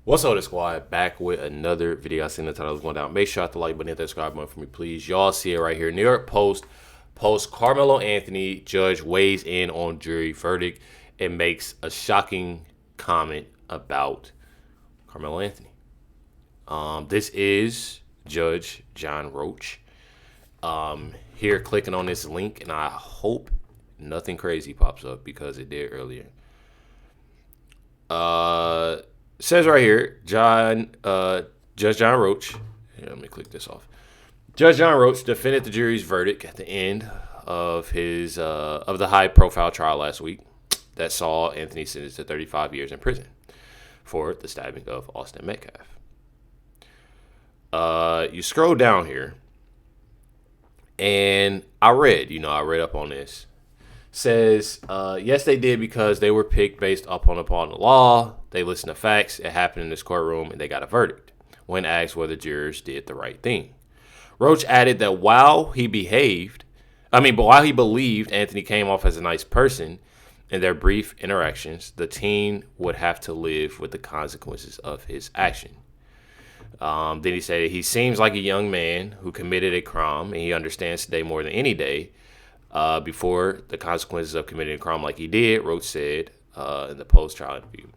What's up, the squad? Back with another video. I seen the title was going down. Make sure you hit the like button, hit that subscribe button for me, please. Y'all see it right here. New York Post Carmelo Anthony judge weighs in on jury verdict and makes a shocking comment about Carmelo Anthony. This is Judge John Roach. Here, clicking on this link, and I hope nothing crazy pops up because it did earlier. Says right here, Judge John Roach. Here, let me click this off. Judge John Roach defended the jury's verdict at the end of his of the high-profile trial last week that saw Anthony sentenced to 35 years in prison for the stabbing of Austin Metcalf. You scroll down here, and I read up on this. Says, yes, they did because they were picked based upon the law. They listened to facts. It happened in this courtroom, and they got a verdict when asked whether jurors did the right thing. Roach added that while he believed Anthony came off as a nice person in their brief interactions, the teen would have to live with the consequences of his action. Then he said he seems like a young man who committed a crime, and he understands today more than any day before the consequences of committing a crime like he did, Roach said in the post-trial interview.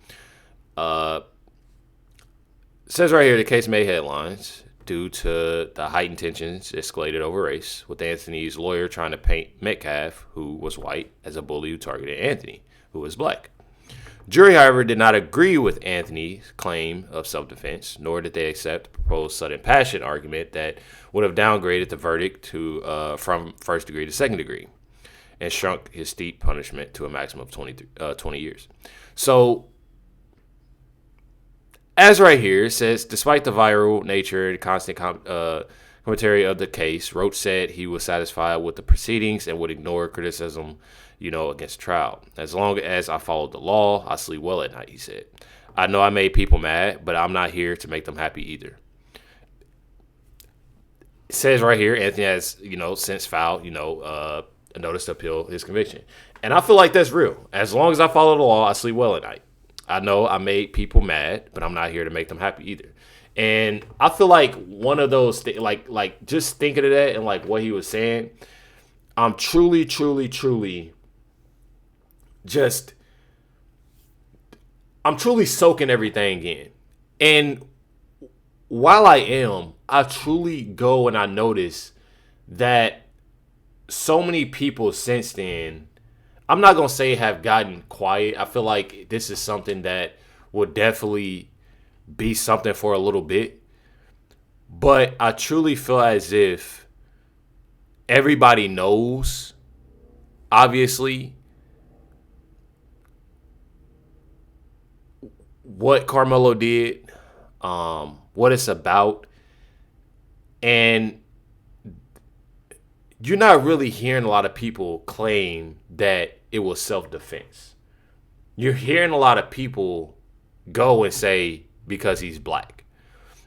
Says right here, the case made headlines due to the heightened tensions escalated over race, with Anthony's lawyer trying to paint Metcalf, who was white, as a bully who targeted Anthony, who was black. Jury, however, did not agree with Anthony's claim of self-defense, nor did they accept the proposed sudden passion argument that would have downgraded the verdict from first degree to second degree and shrunk his steep punishment to a maximum of 20 years. So, as right here, it says, despite the viral nature and constant commentary of the case, Roach said he was satisfied with the proceedings and would ignore criticism against the trial. As long as I followed the law, I sleep well at night, he said. I know I made people mad, but I'm not here to make them happy either. It says right here, Anthony has, since filed, a notice to appeal his conviction. And I feel like that's real. As long as I follow the law, I sleep well at night. I know I made people mad, but I'm not here to make them happy either. And I feel like one of those things, like just thinking of that and like what he was saying, I'm truly soaking everything in. And while I truly go and I notice that so many people since then, I'm not going to say have gotten quiet. I feel like this is something that will definitely be something for a little bit. But I truly feel as if everybody knows, obviously, what Carmelo did, what it's about, and you're not really hearing a lot of people claim that it was self-defense. You're hearing a lot of people go and say because he's black.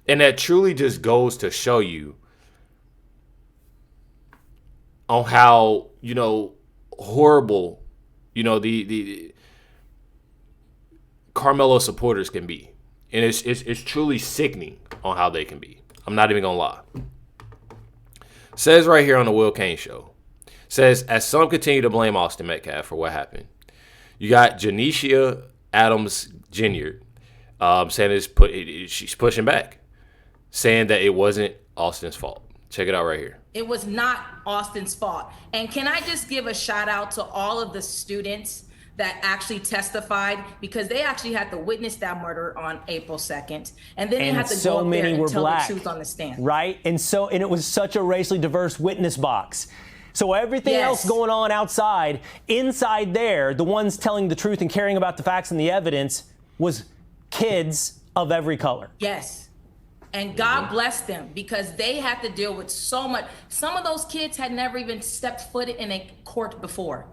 And that truly just goes to show you on how, horrible, the Carmelo supporters can be. And it's truly sickening on how they can be. I'm not even going to lie. Says right here on the Will Kane show. Says, as some continue to blame Austin Metcalf for what happened, you got Janicia Adams Jr. Saying she's pushing back, saying that it wasn't Austin's fault. Check it out right here. It was not Austin's fault. And can I just give a shout out to all of the students that actually testified, because they actually had to witness that murder on April 2nd. And then they had to go up there and tell the truth on the stand. Right? And it was such a racially diverse witness box. So everything else going on outside, inside there, the ones telling the truth and caring about the facts and the evidence was kids of every color. Yes. And God bless them, because they had to deal with so much. Some of those kids had never even stepped foot in a court before.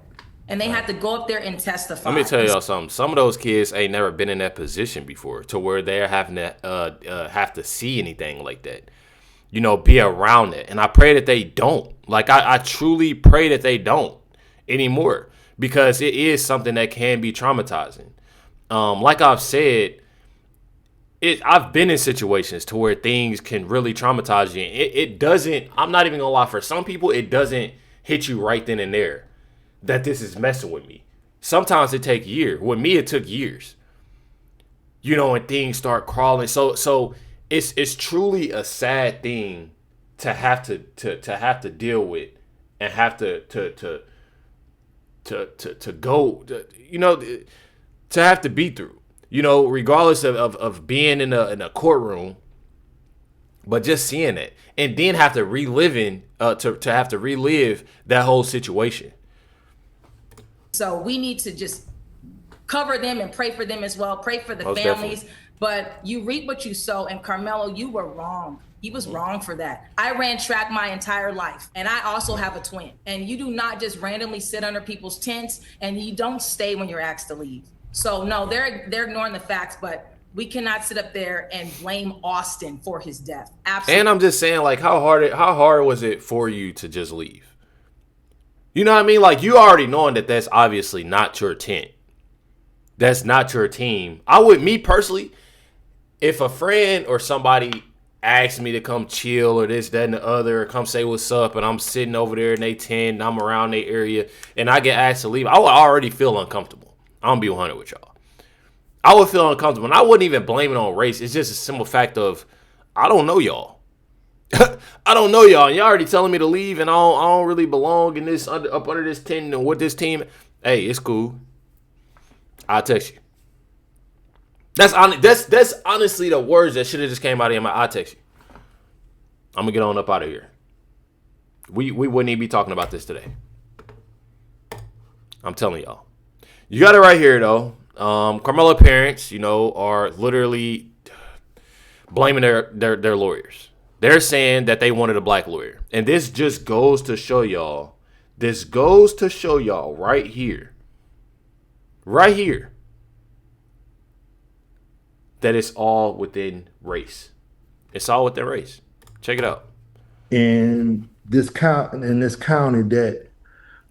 And they had to go up there and testify. Let me tell y'all something. Some of those kids ain't never been in that position before, to where they're having to have to see anything like that. Be around it. And I pray that they don't. Like, I truly pray that they don't anymore, because it is something that can be traumatizing. Like I've said, I've been in situations to where things can really traumatize you. It doesn't, I'm not even gonna lie, for some people, it doesn't hit you right then and there that this is messing with me. Sometimes it takes years. With me, it took years. And things start crawling. So it's truly a sad thing to have to deal with and have to go, to have to be through. Regardless of being in a courtroom, but just seeing it and then have to to have to relive that whole situation. So we need to just cover them and pray for them as well. Pray for the Most families. definitely. But you reap what you sow. And Karmelo, you were wrong. He was wrong for that. I ran track my entire life, and I also have a twin. And you do not just randomly sit under people's tents, and you don't stay when you're asked to leave. So no, they're ignoring the facts, but we cannot sit up there and blame Austin for his death. Absolutely. And I'm just saying, like, how hard was it for you to just leave? You know what I mean? Like, you already knowing that that's obviously not your tent. That's not your team. Me personally, if a friend or somebody asked me to come chill or this, that, and the other, or come say what's up, and I'm sitting over there in their tent, and I'm around their area, and I get asked to leave, I would already feel uncomfortable. I'm going to be 100 with y'all. I would feel uncomfortable, and I wouldn't even blame it on race. It's just a simple fact of, I don't know y'all. I don't know y'all, and y'all already telling me to leave, and I don't really belong in this up under this tent and with this team. Hey, it's cool. I'll text you. That's honestly the words that should have just came out of your mouth. I'll text you. I'm gonna get on up out of here. We wouldn't even be talking about this today. I'm telling y'all. You got it right here though. Karmelo parents, are literally blaming their lawyers. They're saying that they wanted a black lawyer. And this just goes to show y'all. This goes to show y'all right here. Right here. That it's all within race. It's all within race. Check it out. In this county that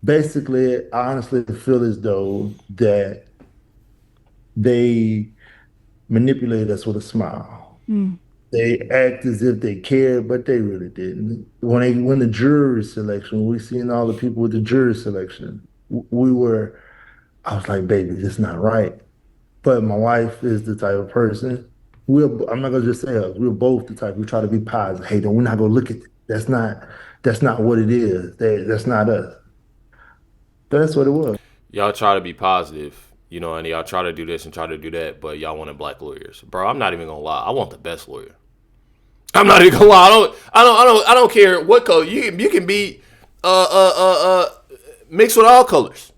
basically I honestly feel as though that they manipulate us with a smile. They act as if they cared, but they really didn't. When they win the jury selection, we seen all the people with the jury selection. I was like, baby, this is not right. But my wife is the type of person. I'm not gonna just say us. We're both the type. We try to be positive. Hey, we're not gonna look at it. That's not what it is. That's not us. That's what it was. Y'all try to be positive, and y'all try to do this and try to do that, but y'all wanted black lawyers. Bro, I'm not even gonna lie. I want the best lawyer. I'm not even gonna lie. I don't care what color. You can be mixed with all colors.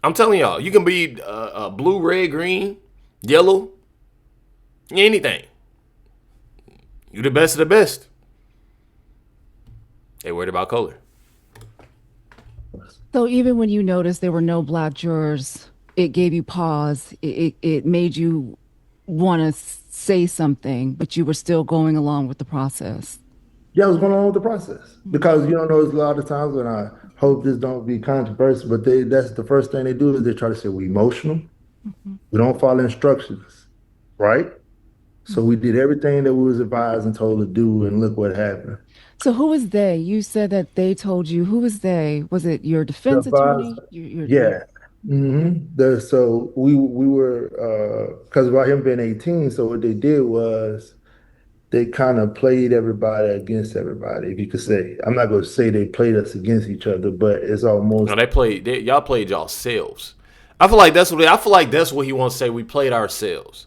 I'm telling y'all, you can be blue, red, green, yellow, anything. You the best of the best. They worried about color. So even when you noticed there were no black jurors, it gave you pause. It made you want to say something, but you were still going along with the process. Yeah, I was going on with the process because there's a lot of times when I hope this don't be controversial, but that's the first thing they do is they try to say we're emotional. We don't follow instructions, right? So we did everything that we was advised and told to do, and look what happened. So who was they? You said that they told you. Who was they? Was it your defense attorney? Yeah. So we were because about him being 18. So what they did was they kind of played everybody against everybody, if you could say. I'm not going to say they played us against each other, but it's almost. No, y'all played yourselves. I feel like that's what he wants to say. We played ourselves.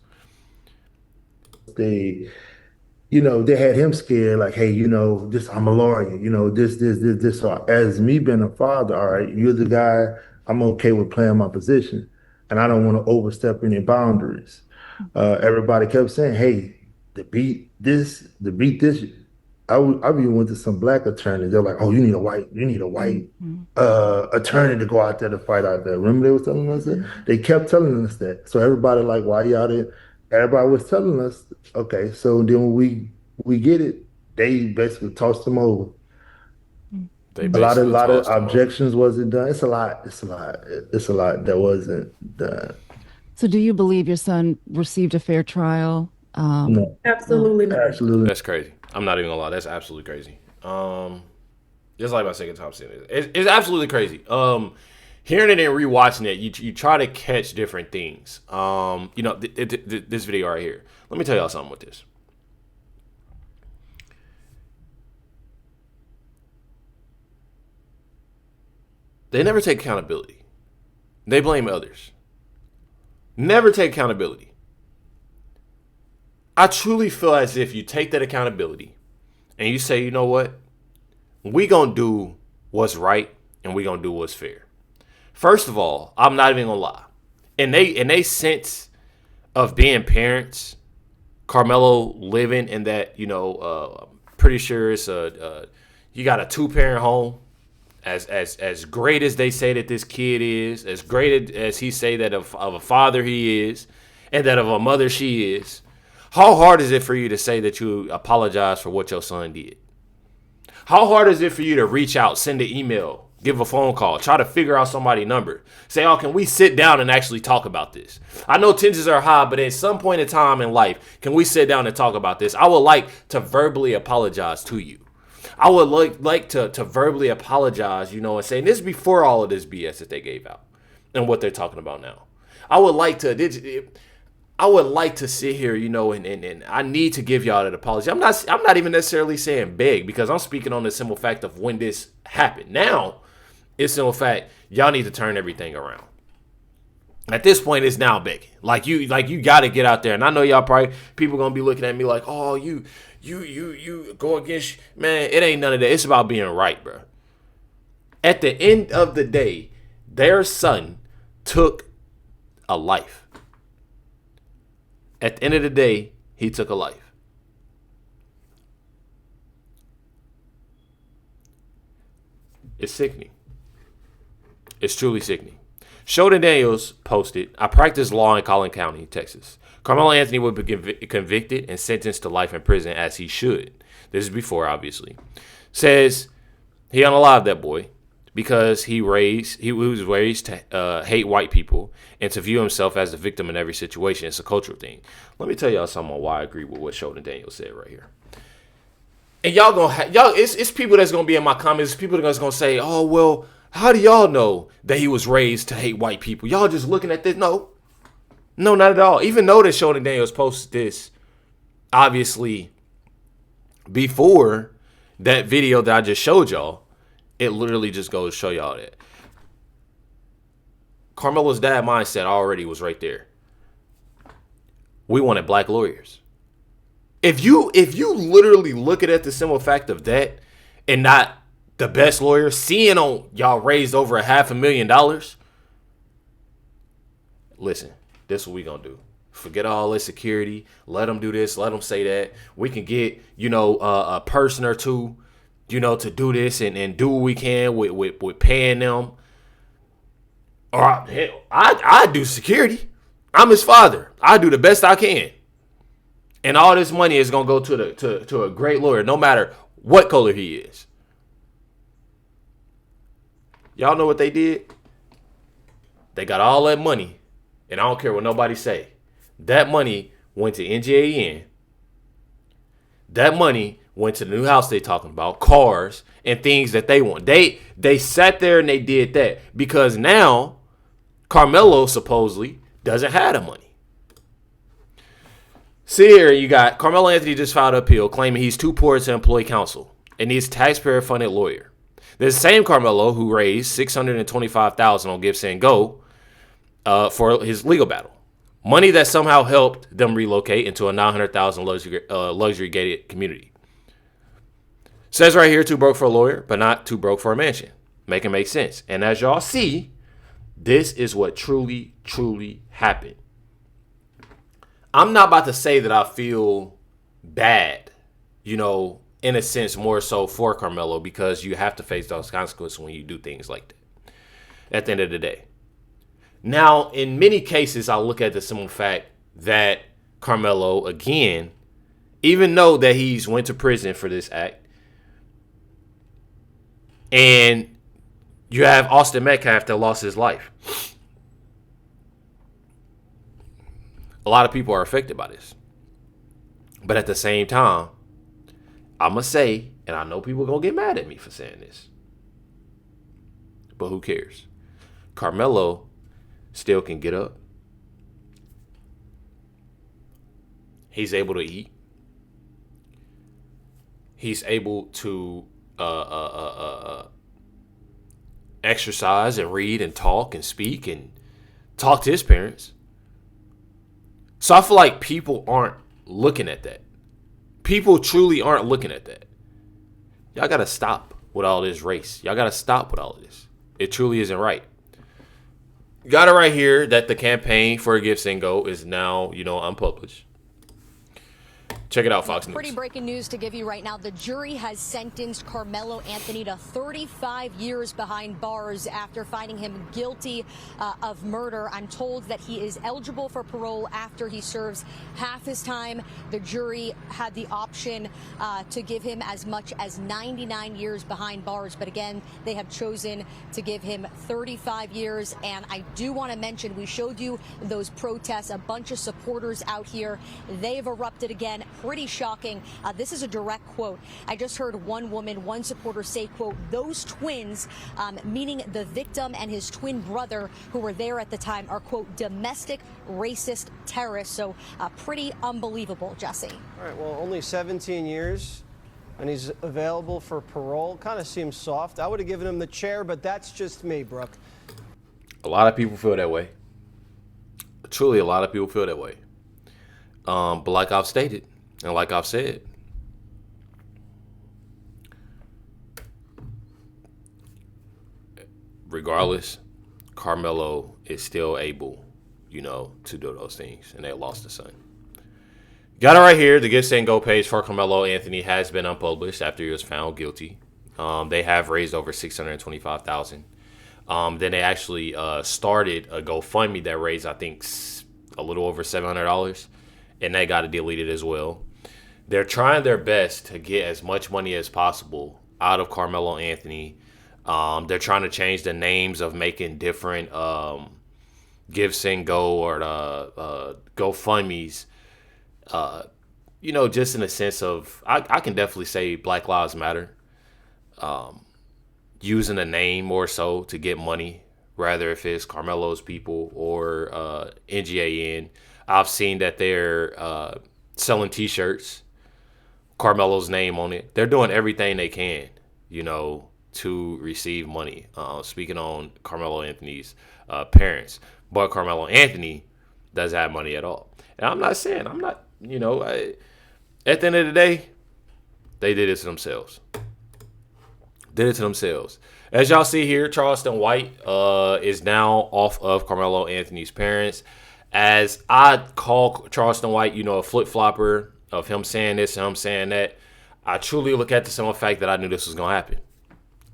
They had him scared, like, hey, this, I'm a lawyer, this. So as me being a father, all right, you're the guy, I'm okay with playing my position, and I don't want to overstep any boundaries. Everybody kept saying, hey, to beat this. I even went to some black attorneys. They're like, oh, you need a white attorney to go out there to fight out there. Remember they was telling us that? They kept telling us that. So everybody like, why y'all didn't? Everybody was telling us, okay. So then when we get it, they basically tossed them over. A lot of objections wasn't done. It's a lot that wasn't done. So do you believe your son received a fair trial? No, Absolutely not. absolutely. That's crazy. I'm not even gonna lie. That's absolutely crazy. Just like my second time seeing it, it's absolutely crazy. Hearing it and rewatching it, you try to catch different things. This video right here. Let me tell y'all something with this. They never take accountability. They blame others. Never take accountability. I truly feel as if you take that accountability and you say, you know what? We gonna do what's right and we gonna do what's fair. First of all, I'm not even gonna lie. In they sense of being parents, Karmelo living in that, pretty sure it's you got a 2-parent home. As great as they say that this kid is, as great as he say that of a father he is, and that of a mother she is, how hard is it for you to say that you apologize for what your son did? How hard is it for you to reach out, send an email, give a phone call, try to figure out somebody's number, say, oh, can we sit down and actually talk about this? I know tensions are high, but at some point in time in life, can we sit down and talk about this? I would like to verbally apologize to you. I would like to verbally apologize, and say, this is before all of this BS that they gave out and what they're talking about now. I would like to sit here, and I need to give y'all an apology. I'm not even necessarily saying beg, because I'm speaking on the simple fact of when this happened. Now, it's simple fact, y'all need to turn everything around. At this point, it's now begging. Like you got to get out there. And I know y'all probably, people going to be looking at me like, oh, you go against, man, it ain't none of that. It's about being right, bro. At the end of the day, their son took a life. At the end of the day, he took a life. It's sickening. It's truly sickening. Sheldon Daniels posted, I practice law in Collin County, Texas. Karmelo Anthony would be convicted and sentenced to life in prison, as he should. This is before, obviously. Says he unalived that boy because he was raised to hate white people and to view himself as a victim in every situation. It's a cultural thing. Let me tell y'all something on why I agree with what Sheldon Daniels said right here. And it's people that's gonna be in my comments. It's people that's gonna say, "Oh well, how do y'all know that he was raised to hate white people? Y'all just looking at this?" No, not at all. Even though that Sheldon Daniels posted this, obviously, before that video that I just showed y'all, it literally just goes to show y'all that Karmelo's dad mindset already was right there. We wanted black lawyers. If you literally look at the simple fact of that and not the best lawyer, seeing on y'all raised over $500,000, listen, this is what we gonna do. Forget all this security. Let them do this. Let them say that. We can get, a person or two, to do this and do what we can with paying them. Or hell, I do security. I'm his father. I do the best I can. And all this money is gonna go to a great lawyer, no matter what color he is. Y'all know what they did? They got all that money, and I don't care what nobody say. That money went to NJN. That money went to the new house they talking about, cars, and things that they want. They sat there and they did that because now Karmelo supposedly doesn't have the money. See here, you got Karmelo Anthony just filed an appeal claiming he's too poor to employ counsel and needs a taxpayer-funded lawyer. The same Karmelo who raised $625,000 on Give, Send, Go for his legal battle. Money that somehow helped them relocate into a $900,000 luxury gated community. Says right here, too broke for a lawyer, but not too broke for a mansion. Make it make sense. And as y'all see, this is what truly, truly happened. I'm not about to say that I feel bad, in a sense more so for Karmelo, because you have to face those consequences when you do things like that at the end of the day. Now, in many cases, I look at the simple fact that Karmelo, again, even though that he's went to prison for this act, and you have Austin Metcalf that lost his life. A lot of people are affected by this. But at the same time, I'm going to say, and I know people are going to get mad at me for saying this, but who cares? Karmelo still can get up. He's able to eat. He's able to exercise and read and talk and speak and talk to his parents. So I feel like people aren't looking at that. People truly aren't looking at that. Y'all got to stop with all this race. Y'all got to stop with all of this. It truly isn't right. Got it right here that the campaign for a gift and go is now, unpublished. Check it out, Fox News. Pretty breaking news to give you right now. The jury has sentenced Karmelo Anthony to 35 years behind bars after finding him guilty of murder. I'm told that he is eligible for parole after he serves half his time. The jury had the option to give him as much as 99 years behind bars. But again, they have chosen to give him 35 years. And I do want to mention, we showed you those protests, a bunch of supporters out here. They've erupted again. Pretty shocking. This is a direct quote. I just heard one supporter say, quote, those twins, meaning the victim and his twin brother who were there at the time, are, quote, domestic racist terrorists. So pretty unbelievable, Jesse. All right, well, only 17 years and he's available for parole. Kind of seems soft. I would have given him the chair, but that's just me, Brooke. A lot of people feel that way. Truly, a lot of people feel that way. But like I've stated, and like I've said, regardless, Karmelo is still able, to do those things, and they lost a son. Got it right here. The Give, Send, Go page for Karmelo Anthony has been unpublished after he was found guilty. They have raised over $625,000. Then they actually started a GoFundMe that raised, I think, a little over $700, and they got it deleted as well. They're trying their best to get as much money as possible out of Karmelo Anthony. They're trying to change the names of making different Give, Send, Go or GoFundMes. Just in a sense of, I can definitely say Black Lives Matter. Using a name more so to get money, rather if it's Karmelo's people or NGAN. I've seen that they're selling T-shirts, Karmelo's name on it. They're doing everything they can, to receive money. Speaking on Karmelo Anthony's parents, but Karmelo Anthony doesn't have money at all. And at the end of the day, they did it to themselves. As y'all see here, Charleston White is now off of Karmelo Anthony's parents. As I call Charleston White, a flip-flopper of him saying this and him saying that, I truly look at the simple fact that I knew this was going to happen.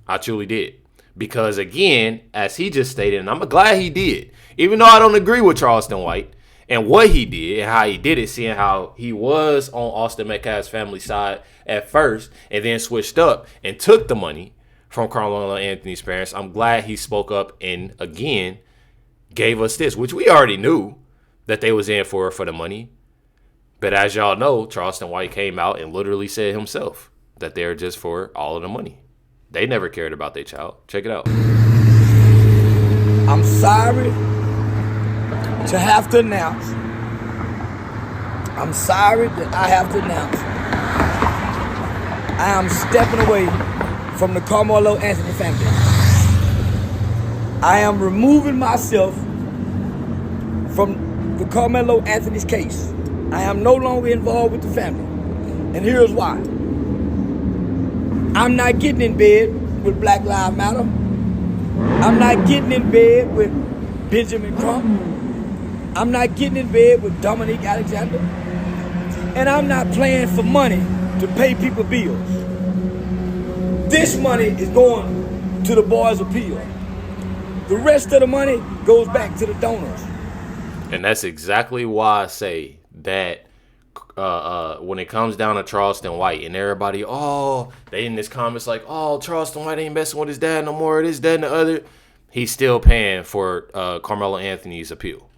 I truly did. Because, again, as he just stated, and I'm glad he did, even though I don't agree with Charleston White and what he did and how he did it, seeing how he was on Austin Metcalf's family side at first and then switched up and took the money from Karmelo Anthony's parents. I'm glad he spoke up and, again, gave us this, which we already knew that they was in for the money. But as y'all know, Charleston White came out and literally said himself that they're just for all of the money. They never cared about their child. Check it out. I'm sorry to have to announce. I'm sorry that I have to announce. I am stepping away from the Karmelo Anthony family. I am removing myself from the Karmelo Anthony's case. I am no longer involved with the family. And here's why. I'm not getting in bed with Black Lives Matter. I'm not getting in bed with Benjamin Crump. I'm not getting in bed with Dominique Alexander. And I'm not playing for money to pay people bills. This money is going to the Boys Appeal. The rest of the money goes back to the donors. And that's exactly why I say that when it comes down to Charleston White and everybody, they in this comments like, Charleston White ain't messing with his dad no more, this, that, and the other. He's still paying for Karmelo Anthony's appeal.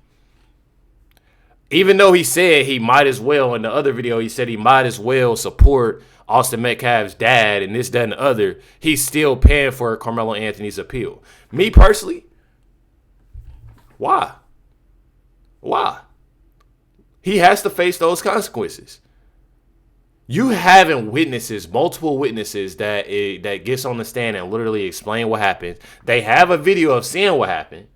Even though he said he might as well, in the other video, he said he might as well support Austin Metcalf's dad and this, that, and the other, he's still paying for Karmelo Anthony's appeal. Me personally, why? Why? He has to face those consequences. You having witnesses, multiple witnesses that gets on the stand and literally explain what happened. They have a video of seeing what happened.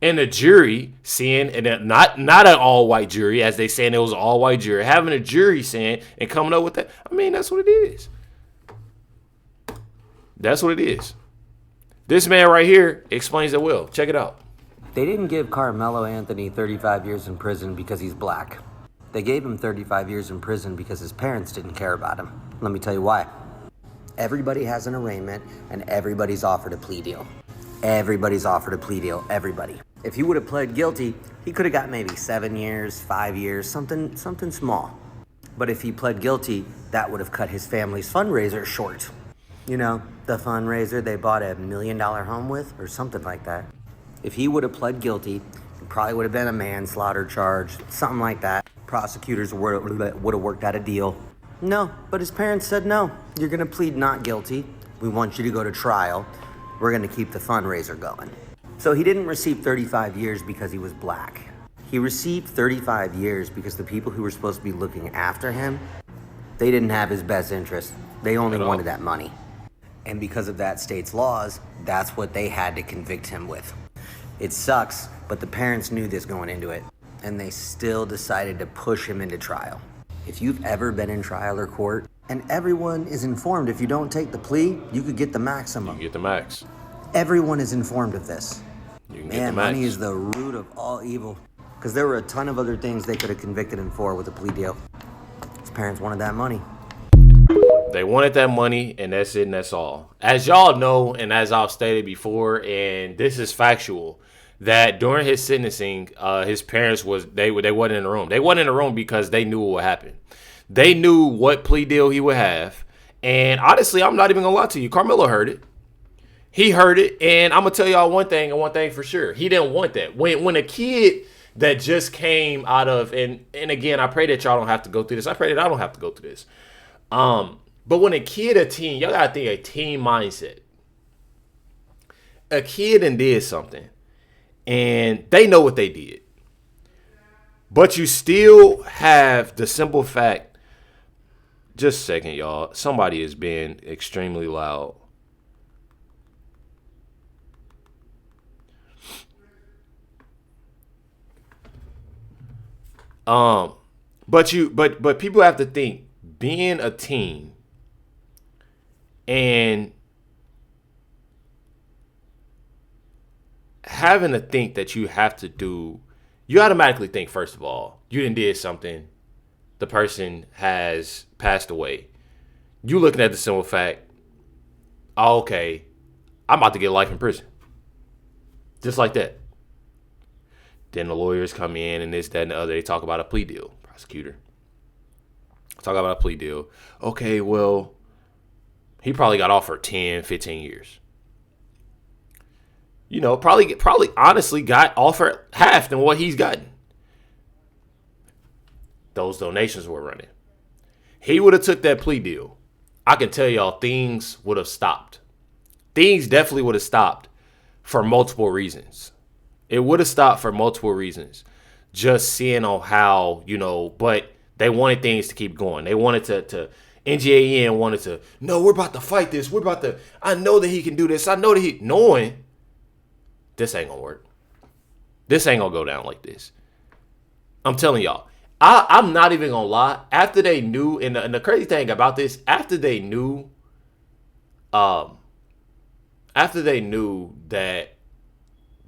And the jury seeing, and not an all-white jury, as they saying it was an all-white jury, having a jury saying and coming up with that. I mean, that's what it is. That's what it is. This man right here explains it well. Check it out. They didn't give Karmelo Anthony 35 years in prison because he's black. They gave him 35 years in prison because his parents didn't care about him. Let me tell you why. Everybody has an arraignment, and everybody's offered a plea deal. Everybody's offered a plea deal. Everybody. If he would have pled guilty, he could have got maybe 7 years, 5 years, something small. But if he pled guilty, that would have cut his family's fundraiser short. You know, the fundraiser they bought a $1 million home with, or something like that. If he would have pled guilty, it probably would have been a manslaughter charge, something like that. Prosecutors would have worked out a deal. No, but his parents said no. You're gonna plead not guilty. We want you to go to trial. We're gonna keep the fundraiser going. So he didn't receive 35 years because he was black. He received 35 years because the people who were supposed to be looking after him, they didn't have his best interest. They only wanted that money. And because of that state's laws, that's what they had to convict him with. It sucks, but the parents knew this going into it, and they still decided to push him into trial. If you've ever been in trial or court, and everyone is informed if you don't take the plea, you could get the maximum. You get the max. Everyone is informed of this. You can get the max. Money is the root of all evil. Because there were a ton of other things they could have convicted him for with a plea deal. His parents wanted that money. They wanted that money, and that's it, and that's all. As y'all know, and as I've stated before, and this is factual, that during his sentencing, his parents they wasn't in the room. They wasn't in the room because they knew what would happen. They knew what plea deal he would have. And honestly, I'm not even gonna lie to you. Karmelo heard it. He heard it, and I'm gonna tell y'all one thing, and one thing for sure. He didn't want that. When a kid that just came out of, and again, I pray that y'all don't have to go through this. I pray that I don't have to go through this. But when a teen, y'all gotta think a teen mindset. A kid and did something, and they know what they did. But you still have the simple fact. Just a second, y'all. Somebody is being extremely loud. But people have to think, being a teen and having to think that you have to do, you automatically think, first of all, you done did something, the person has passed away. You looking at the simple fact, oh, okay, I'm about to get life in prison. Just like that. Then the lawyers come in and this, that, and the other. They talk about a plea deal. Prosecutor. Talk about a plea deal. Okay, well, he probably got offered 10, 15 years. You know, probably honestly got offered half than what he's gotten. Those donations were running. He would have took that plea deal. I can tell y'all things would have stopped. Things definitely would have stopped for multiple reasons. It would have stopped for multiple reasons. Just seeing on how, but they wanted things to keep going. They wanted to NGAN wanted to, no, we're about to fight this. I know that he can do this. I know that knowing this ain't going to work. This ain't going to go down like this. I'm telling y'all. I'm not even going to lie. After they knew, and the crazy thing about this, after they knew that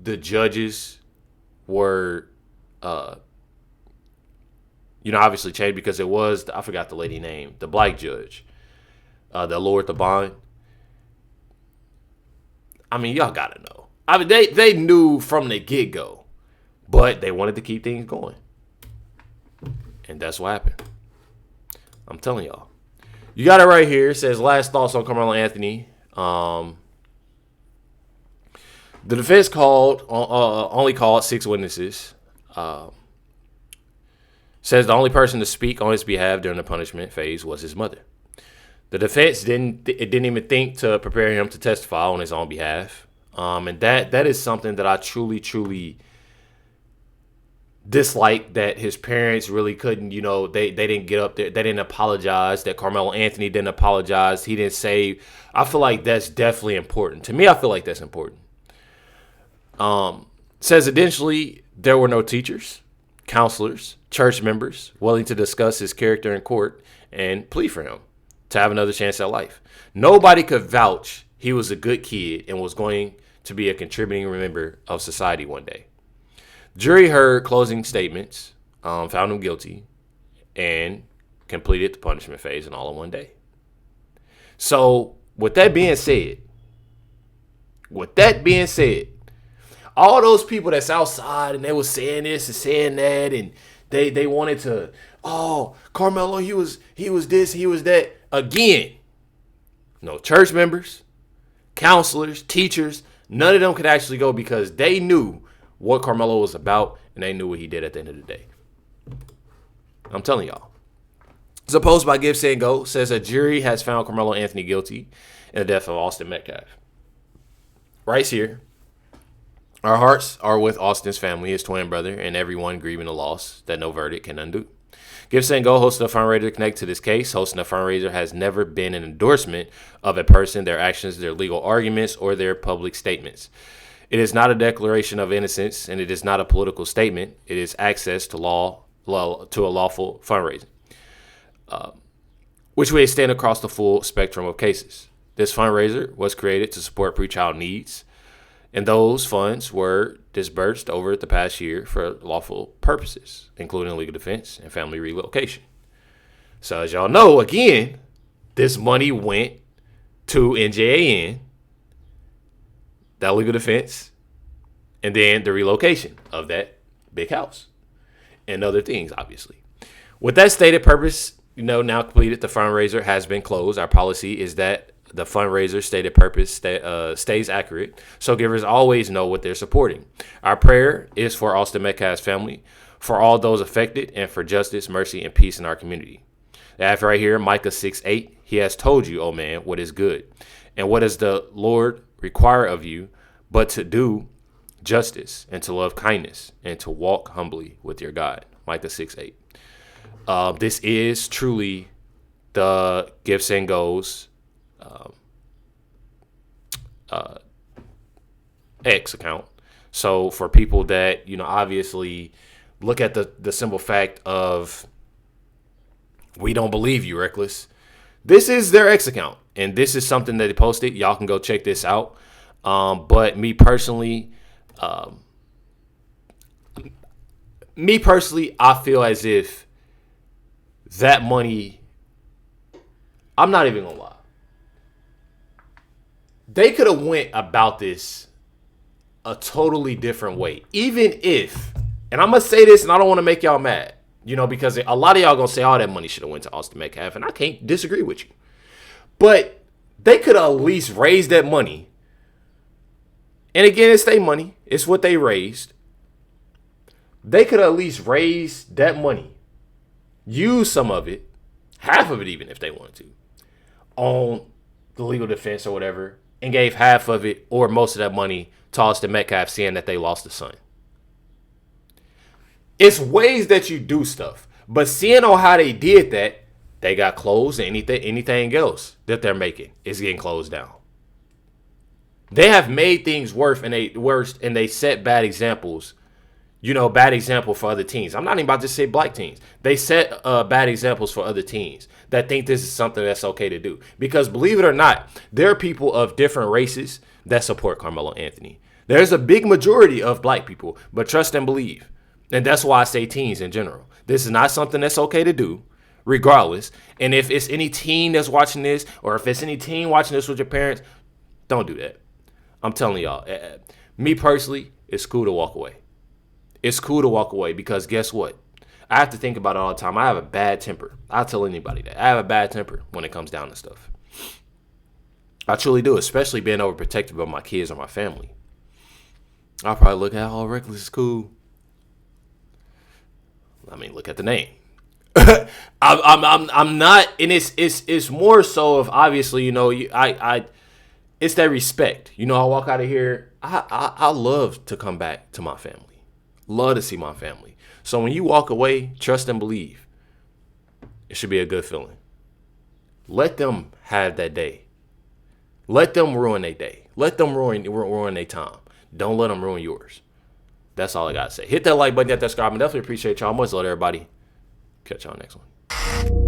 the judges were, obviously changed because it was, I forgot the lady name, the black judge that lowered the bond. I mean, y'all got to know. I mean, they knew from the get-go, but they wanted to keep things going. And that's what happened. I'm telling y'all. You got it right here. It says, last thoughts on Karmelo Anthony. The defense only called 6 witnesses. Says the only person to speak on his behalf during the punishment phase was his mother. The defense didn't even think to prepare him to testify on his own behalf. And that is something that I truly dislike, that his parents really couldn't, they didn't get up there. They didn't apologize, that Karmelo Anthony didn't apologize. He didn't say, I feel like that's definitely important. To me, I feel like that's important. Says additionally, there were no teachers, counselors, church members willing to discuss his character in court and plea for him to have another chance at life. Nobody could vouch he was a good kid and was going to be a contributing member of society one day. Jury heard closing statements, found him guilty, and completed the punishment phase and all in one day. So with that being said, all those people that's outside and they was saying this and saying that, and they wanted to, oh, Karmelo, he was this, he was that. Again, no church members, counselors, teachers, none of them could actually go because they knew what Karmelo was about and they knew what he did at the end of the day. I'm telling y'all. It's a post by Give Say Go, says a jury has found Karmelo Anthony guilty in the death of Austin Metcalf. Right here. Our hearts are with Austin's family, his twin brother, and everyone grieving the loss that no verdict can undo. Give Say Go hosted a fundraiser to connect to this case. Hosting a fundraiser has never been an endorsement of a person, their actions, their legal arguments, or their public statements. It is not a declaration of innocence, and it is not a political statement. It is access to a lawful fundraising, which we extend across the full spectrum of cases. This fundraiser was created to support pretrial needs, and those funds were disbursed over the past year for lawful purposes, including legal defense and family relocation. So as y'all know, again, this money went to NJAN, that legal defense, and then the relocation of that big house and other things, obviously. With that stated purpose, now completed, the fundraiser has been closed. Our policy is that the fundraiser stated purpose stays accurate, so givers always know what they're supporting. Our prayer is for Austin Metcalf's family, for all those affected, and for justice, mercy, and peace in our community. That right here, Micah 6:8, he has told you, oh man, what is good. And what does the Lord require of you but to do justice and to love kindness and to walk humbly with your God. Micah 6:8. This is truly the Gifts and Goes X account. So for people that, obviously look at the simple fact of, we don't believe you, Reckless. This is their X account, and this is something that they posted. Y'all can go check this out. But me personally, I feel as if that money, I'm not even gonna lie, they could have went about this a totally different way. Even if, and I'm gonna say this, and I don't want to make y'all mad, because a lot of y'all gonna say all that money should have went to Austin Metcalf, and I can't disagree with you. But they could have at least raised that money. And again, it's their money. It's what they raised. They could at least raise that money, use some of it, half of it even if they wanted to, on the legal defense or whatever, and gave half of it or most of that money to Austin Metcalf, seeing that they lost a son. It's ways that you do stuff. But seeing on how they did that, they got closed, and anything else that they're making is getting closed down. They have made things worse, and they set bad examples. Bad example for other teams. I'm not even about to say black teams. They set bad examples for other teams that think this is something that's okay to do. Because believe it or not, there are people of different races that support Karmelo Anthony. There's a big majority of black people, but trust and believe. And that's why I say teens in general. This is not something that's okay to do, regardless. And if it's any teen that's watching this, or if it's any teen watching this with your parents, don't do that. I'm telling y'all, me personally, it's cool to walk away. It's cool to walk away because guess what? I have to think about it all the time. I have a bad temper. I'll tell anybody that. I have a bad temper when it comes down to stuff. I truly do, especially being overprotective of my kids or my family. I'll probably look at, Reckless is cool. I mean, look at the name. I'm not, and it's more so of obviously, you know, it's that respect. You know, I walk out of here, I love to come back to my family, love to see my family. So when you walk away, trust and believe, it should be a good feeling. Let them have that day. Let them ruin their day. Let them ruin their time. Don't let them ruin yours. That's all I gotta say. Hit that like button, hit that subscribe, and definitely appreciate y'all. Much love, everybody. Catch y'all next one.